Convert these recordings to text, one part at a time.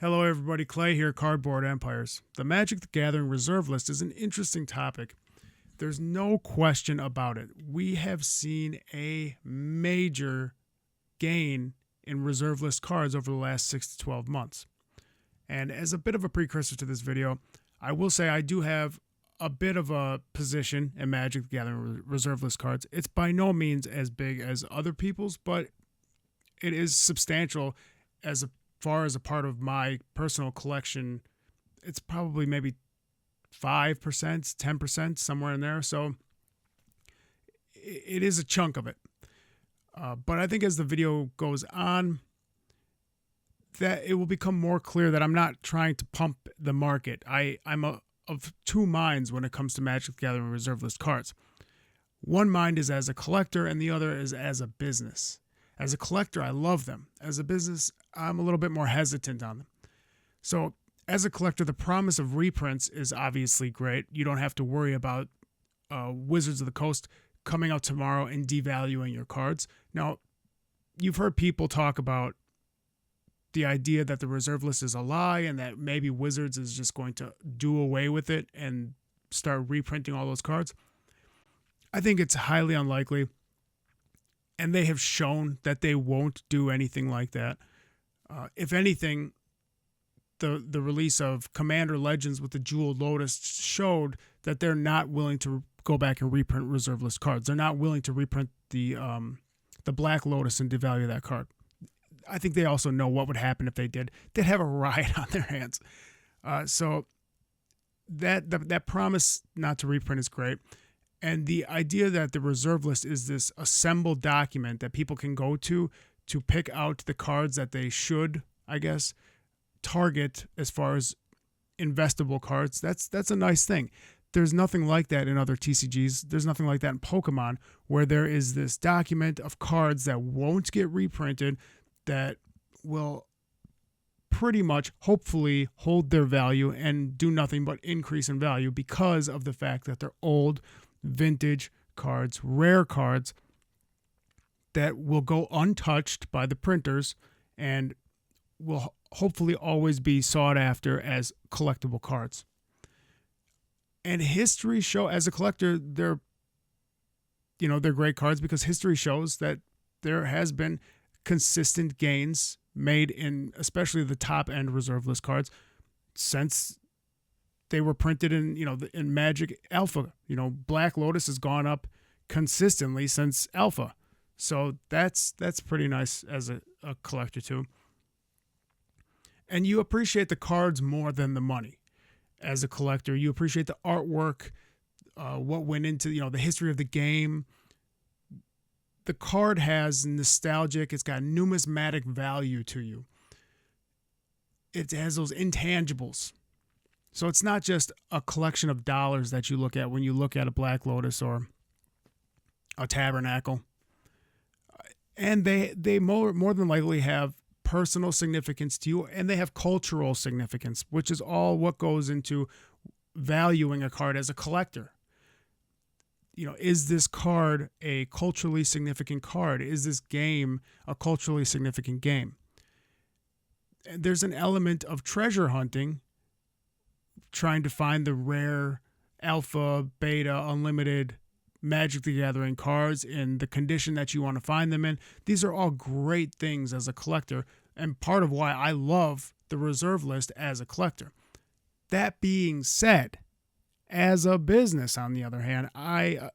Hello everybody, Clay here, Cardboard Empires. The Magic the Gathering reserve list is an interesting topic. There's no question about it. We have seen a major gain in reserve list cards over the last 6 to 12 months. And as a bit of a precursor to this video, I will say I do have a bit of a position in Magic the Gathering reserve list cards. It's by no means as big as other people's, but it is substantial as far as a part of my personal collection. It's probably maybe 5%, 10%, somewhere in there. So it is a chunk of it. But I think as the video goes on, that it will become more clear that I'm not trying to pump the market. I'm of two minds when it comes to Magic the Gathering reserve list cards. One mind is as a collector and the other is as a business. As a collector, I love them. As a business, I'm a little bit more hesitant on them. So as a collector, the promise of reprints is obviously great. You don't have to worry about Wizards of the Coast coming out tomorrow and devaluing your cards. Now, you've heard people talk about the idea that the reserve list is a lie and that maybe Wizards is just going to do away with it and start reprinting all those cards. I think it's highly unlikely. And they have shown that they won't do anything like that. If anything, the release of Commander Legends with the Jeweled Lotus showed that they're not willing to go back and reprint reserve list cards. They're not willing to reprint the Black Lotus and devalue that card. I think they also know what would happen if they did. They'd have a riot on their hands. So that promise not to reprint is great. And the idea that the reserve list is this assembled document that people can go to pick out the cards that they should, I guess, target as far as investable cards, that's a nice thing. There's nothing like that in other TCGs. There's nothing like that in Pokemon, where there is this document of cards that won't get reprinted that will pretty much, hopefully, hold their value and do nothing but increase in value because of the fact that they're old, vintage cards, rare cards that will go untouched by the printers and will hopefully always be sought after as collectible cards. And history show, as a collector, they're great cards because history shows that there has been consistent gains made in especially the top end reserve list cards since they were printed in Magic Alpha. Black Lotus has gone up consistently since Alpha. So that's pretty nice as a collector too. And you appreciate the cards more than the money. As a collector, you appreciate the artwork, what went into the history of the game. The card has nostalgic, it's got numismatic value to you. It has those intangibles. So it's not just a collection of dollars that you look at when you look at a Black Lotus or a Tabernacle. And they more than likely have personal significance to you, and they have cultural significance, which is all what goes into valuing a card as a collector. Is this card a culturally significant card? Is this game a culturally significant game? And there's an element of treasure hunting, trying to find the rare alpha, beta, unlimited Magic the Gathering cards in the condition that you want to find them in. These are all great things as a collector, and part of why I love the reserve list as a collector. That being said, as a business, on the other hand, I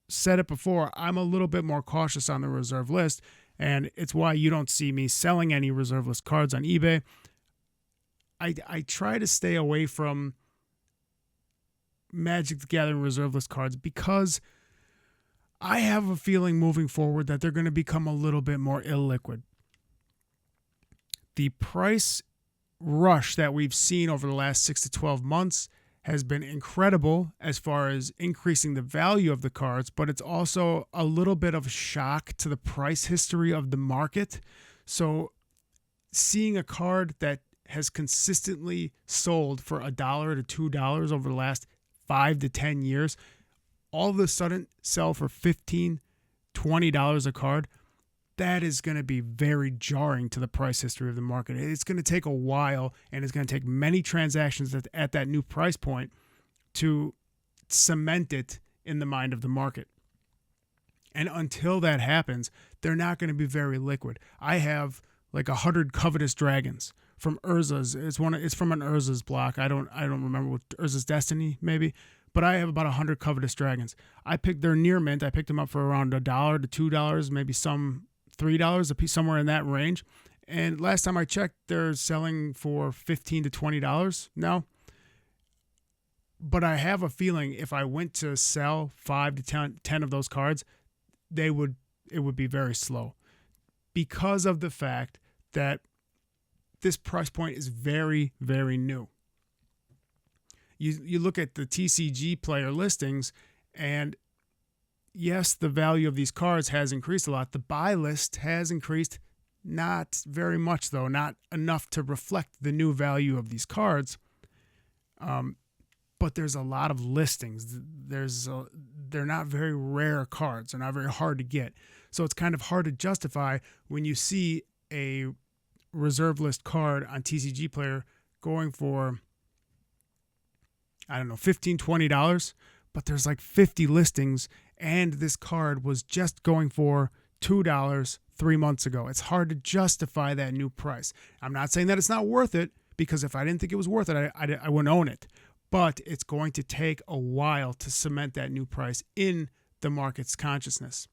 said it before, I'm a little bit more cautious on the reserve list, and it's why you don't see me selling any reserve list cards on eBay. I try to stay away from Magic the Gathering reserve list cards because I have a feeling moving forward that they're going to become a little bit more illiquid. The price rush that we've seen over the last 6 to 12 months has been incredible as far as increasing the value of the cards, but it's also a little bit of a shock to the price history of the market. So seeing a card that has consistently sold for $1 to $2 over the last 5 to 10 years, all of a sudden sell for $15, $20 a card, that is going to be very jarring to the price history of the market. It's going to take a while, and it's going to take many transactions at that new price point to cement it in the mind of the market. And until that happens, they're not going to be very liquid. I have like 100 covetous dragons from Urza's. It's from an Urza's block. I don't remember what Urza's Destiny maybe, but I have about 100 covetous dragons. They're near mint. I picked them up for around $1 to $2, maybe some $3 a piece, somewhere in that range. And last time I checked, they're selling for $15 to $20 now. But I have a feeling if I went to sell 5 to 10 of those cards, it would be very slow, because of the fact that this price point is very, very new. You look at the TCG player listings, and yes, the value of these cards has increased a lot. The buy list has increased, not very much though, not enough to reflect the new value of these cards. But there's a lot of listings. They're not very rare cards. They're not very hard to get. So it's kind of hard to justify when you see a reserve list card on TCG Player going for, I don't know, $15, $20, but there's like 50 listings, and this card was just going for $2 3 months ago. It's hard to justify that new price. I'm not saying that it's not worth it, because if I didn't think it was worth it, I wouldn't own it. But it's going to take a while to cement that new price in the market's consciousness.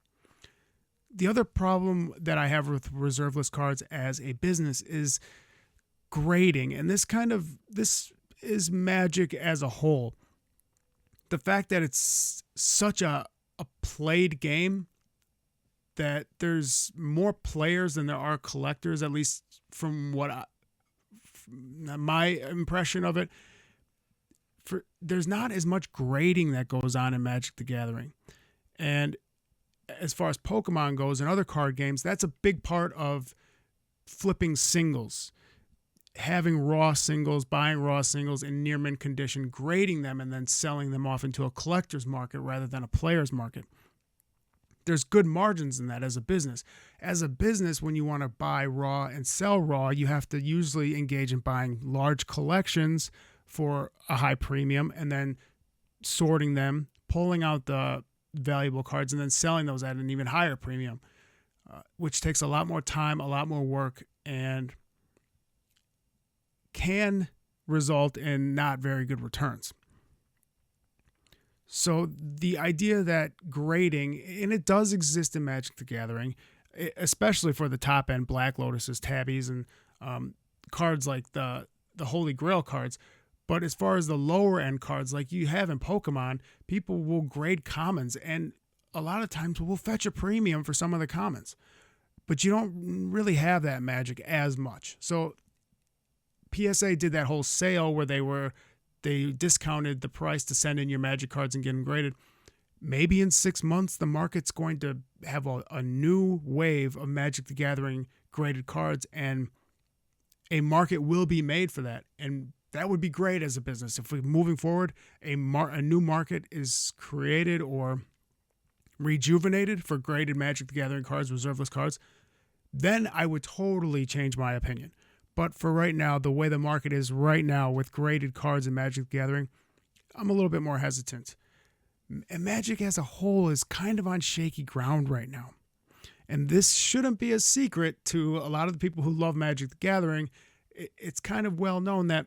The other problem that I have with reserve list cards as a business is grading. And this is Magic as a whole. The fact that it's such a played game, that there's more players than there are collectors, at least from my impression of it. There's not as much grading that goes on in Magic the Gathering. And as far as Pokemon goes and other card games, that's a big part of flipping singles, having raw singles, buying raw singles in near mint condition, grading them, and then selling them off into a collector's market rather than a player's market. There's good margins in that as a business. As a business, when you want to buy raw and sell raw, you have to usually engage in buying large collections for a high premium and then sorting them, pulling out the valuable cards, and then selling those at an even higher premium, which takes a lot more time, a lot more work, and can result in not very good returns. So the idea that grading, and it does exist in Magic the Gathering, especially for the top end Black Lotuses, Tabbies, and cards like the Holy Grail cards. But as far as the lower end cards like you have in Pokemon, people will grade commons, and a lot of times will fetch a premium for some of the commons. But you don't really have that Magic as much. So PSA did that whole sale where they discounted the price to send in your Magic cards and get them graded. Maybe in 6 months, the market's going to have a new wave of Magic the Gathering graded cards, and a market will be made for that. And that would be great as a business. If we're moving forward, a new market is created or rejuvenated for graded Magic the Gathering cards, reserve list cards, then I would totally change my opinion. But for right now, the way the market is right now with graded cards in Magic the Gathering, I'm a little bit more hesitant. And Magic as a whole is kind of on shaky ground right now. And this shouldn't be a secret to a lot of the people who love Magic the Gathering. It's kind of well known that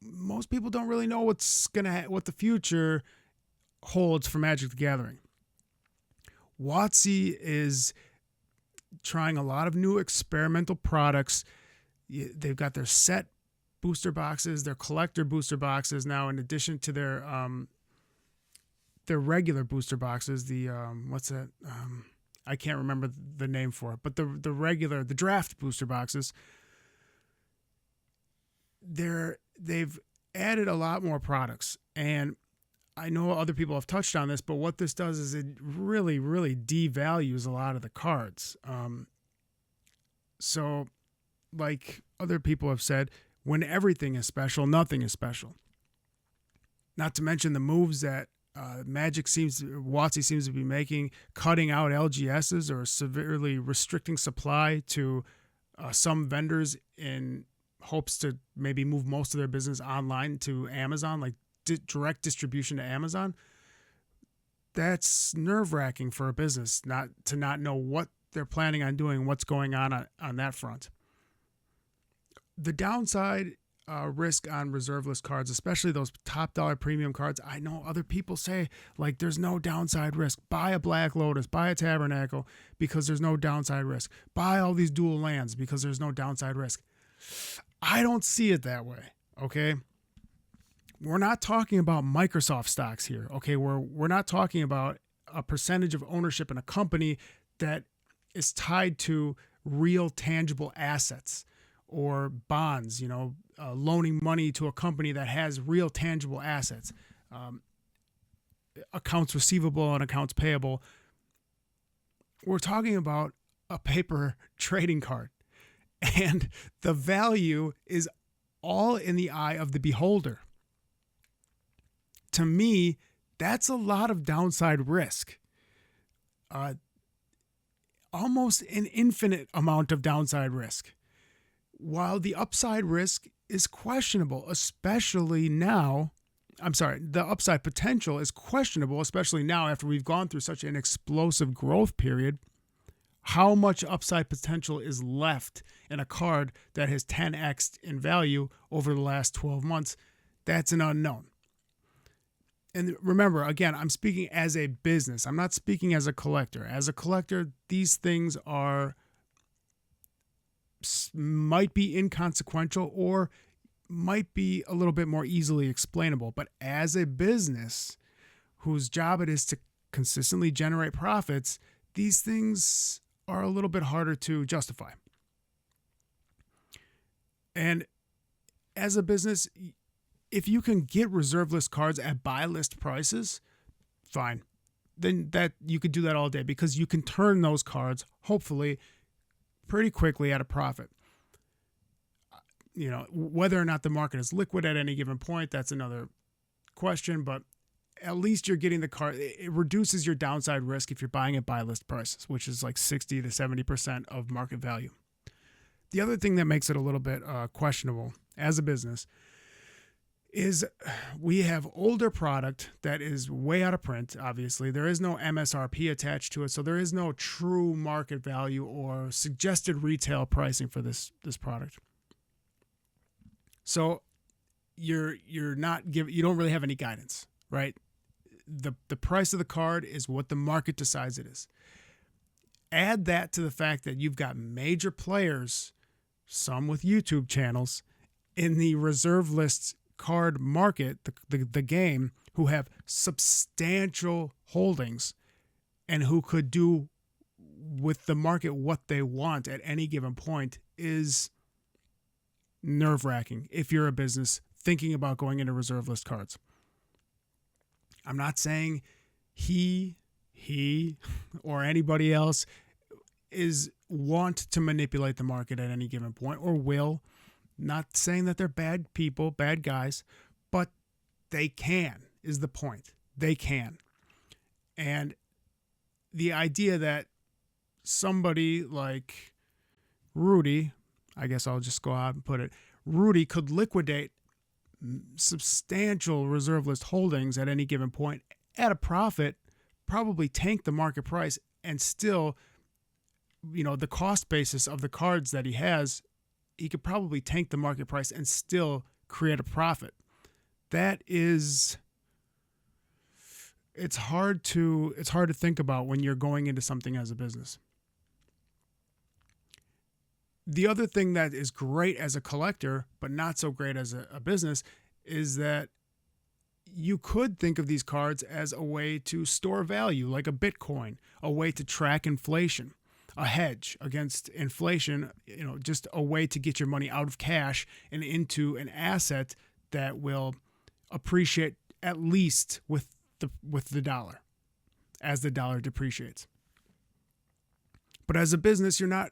most people don't really know what the future holds for Magic the Gathering. WotC is trying a lot of new experimental products. They've got their set booster boxes, their collector booster boxes now, in addition to their regular booster boxes. The what's that? I can't remember the name for it, but the draft booster boxes. They've added a lot more products, and I know other people have touched on this, but what this does is it really, really devalues a lot of the cards. So, like other people have said, when everything is special, nothing is special. Not to mention the moves that WotC seems to be cutting out LGSs or severely restricting supply to some vendors in hopes to maybe move most of their business online to Amazon, like direct distribution to Amazon. That's nerve-wracking for a business not know what they're planning on doing, what's going on that front. The downside risk on reserve list cards, especially those top dollar premium cards, I know other people say like there's no downside risk. Buy a Black Lotus, buy a Tabernacle because there's no downside risk. Buy all these dual lands because there's no downside risk. I don't see it that way, okay? We're not talking about Microsoft stocks here, okay? We're not talking about a percentage of ownership in a company that is tied to real tangible assets or bonds, loaning money to a company that has real tangible assets, accounts receivable and accounts payable. We're talking about a paper trading card, and the value is all in the eye of the beholder. To me, that's a lot of downside risk. Almost an infinite amount of downside risk. While the upside risk is questionable, especially now, the upside potential is questionable, especially now after we've gone through such an explosive growth period. How much upside potential is left in a card that has 10x'd in value over the last 12 months? That's an unknown. And remember, again, I'm speaking as a business. I'm not speaking as a collector. As a collector, these things might be inconsequential or might be a little bit more easily explainable. But as a business whose job it is to consistently generate profits, these things are a little bit harder to justify. And as a business, if you can get reserve list cards at buy list prices, fine. Then that you could do that all day because you can turn those cards, hopefully, pretty quickly at a profit. Whether or not the market is liquid at any given point, that's another question, but at least you're getting the card. It reduces your downside risk if you're buying at buy list prices, which is like 60 to 70% of market value. The other thing that makes it a little bit questionable as a business is we have older product that is way out of print, obviously. There is no MSRP attached to it, so there is no true market value or suggested retail pricing for this product. So you don't really have any guidance, right? The price of the card is what the market decides it is. Add that to the fact that you've got major players, some with YouTube channels, in the reserve lists card market, the game, who have substantial holdings and who could do with the market what they want at any given point is nerve-wracking if you're a business thinking about going into reserve list cards. I'm not saying he or anybody else want to manipulate the market at any given point or will. Not saying that they're bad people, bad guys, but they can, is the point. They can. And the idea that somebody like Rudy, I guess I'll just go out and put it, Rudy could liquidate substantial reserve list holdings at any given point at a profit, probably tank the market price, and still, the cost basis of the cards that he has, he could probably tank the market price and still create a profit. It's hard to think about when you're going into something as a business. The other thing that is great as a collector, but not so great as a business, is that you could think of these cards as a way to store value, like a Bitcoin, a way to track inflation, a hedge against inflation, just a way to get your money out of cash and into an asset that will appreciate at least with the dollar as the dollar depreciates. But as a business, you're not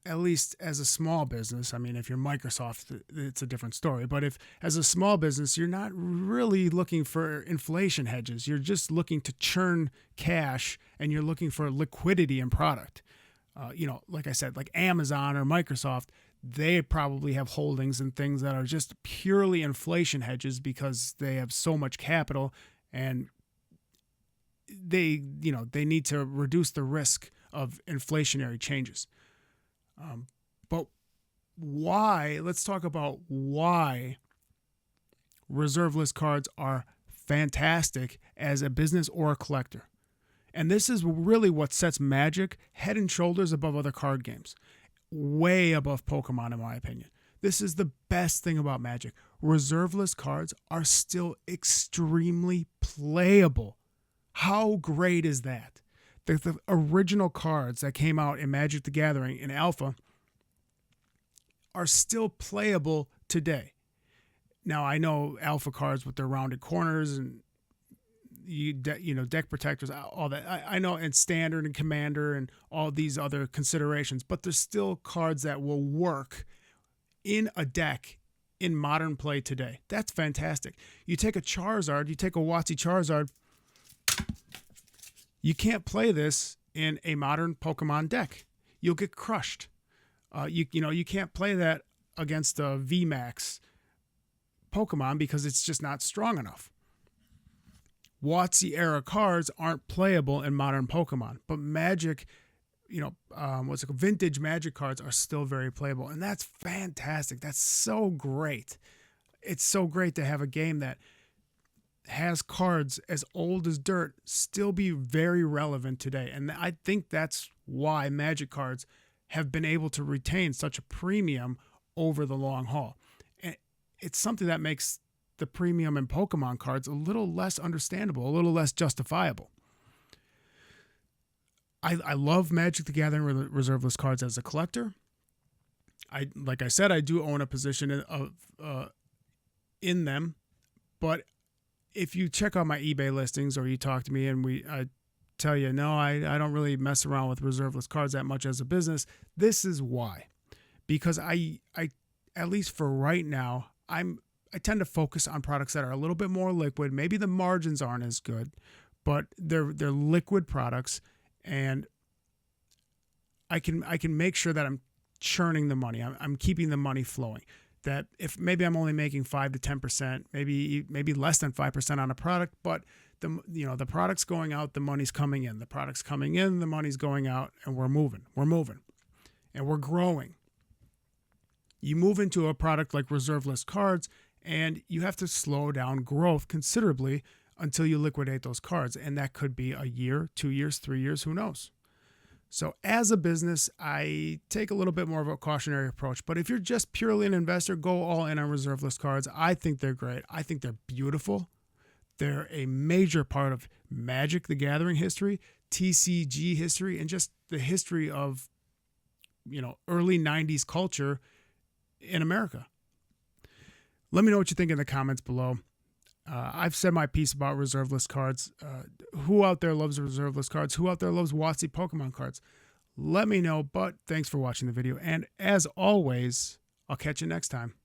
at least as a small business, I mean, if you're Microsoft, it's a different story. But if as a small business, you're not really looking for inflation hedges. You're just looking to churn cash, and you're looking for liquidity in product. Like I said, like Amazon or Microsoft, they probably have holdings and things that are just purely inflation hedges because they have so much capital, and they need to reduce the risk of inflationary changes. But why? Let's talk about why reserve list cards are fantastic as a business or a collector. And this is really what sets Magic head and shoulders above other card games. Way above Pokemon, in my opinion. This is the best thing about Magic. Reserve list cards are still extremely playable. How great is that? The original cards that came out in Magic the Gathering in Alpha are still playable today. Now, I know Alpha cards with their rounded corners and deck protectors, all that. I know, and Standard and Commander and all these other considerations, but there's still cards that will work in a deck in modern play today. That's fantastic. You take a Charizard, you take a WotC Charizard, you can't play this in a modern Pokemon deck. You'll get crushed. You can't play that against a VMAX Pokemon because it's just not strong enough. WotC era cards aren't playable in modern Pokemon, but Magic, vintage Magic cards are still very playable, and that's fantastic. That's so great. It's so great to have a game that has cards as old as dirt still be very relevant today. And I think that's why Magic cards have been able to retain such a premium over the long haul. And it's something that makes the premium in Pokemon cards a little less understandable, a little less justifiable. I love Magic the Gathering reserve list cards as a collector. Like I said, I do own a position in them, but if you check out my eBay listings or you talk to me and I tell you, no, I don't really mess around with reserve list cards that much as a business. This is why. Because I at least for right now, I tend to focus on products that are a little bit more liquid. Maybe the margins aren't as good, but they're liquid products, and I can make sure that I'm churning the money. I'm keeping the money flowing. That if maybe I'm only making 5 to 10%, maybe less than 5% on a product, but the product's going out, the money's coming in. The product's coming in, the money's going out, and we're moving, and we're growing. You move into a product like reserve list cards, and you have to slow down growth considerably until you liquidate those cards, and that could be a year, 2 years, 3 years, who knows? So as a business, I take a little bit more of a cautionary approach. But if you're just purely an investor, go all in on reserve list cards. I think they're great. I think they're beautiful. They're a major part of Magic the Gathering history, TCG history, and just the history of, early 90s culture in America. Let me know what you think in the comments below. I've said my piece about reserve list cards. Who out there loves reserve list cards? Who out there loves WotC Pokemon cards? Let me know, but thanks for watching the video. And as always, I'll catch you next time.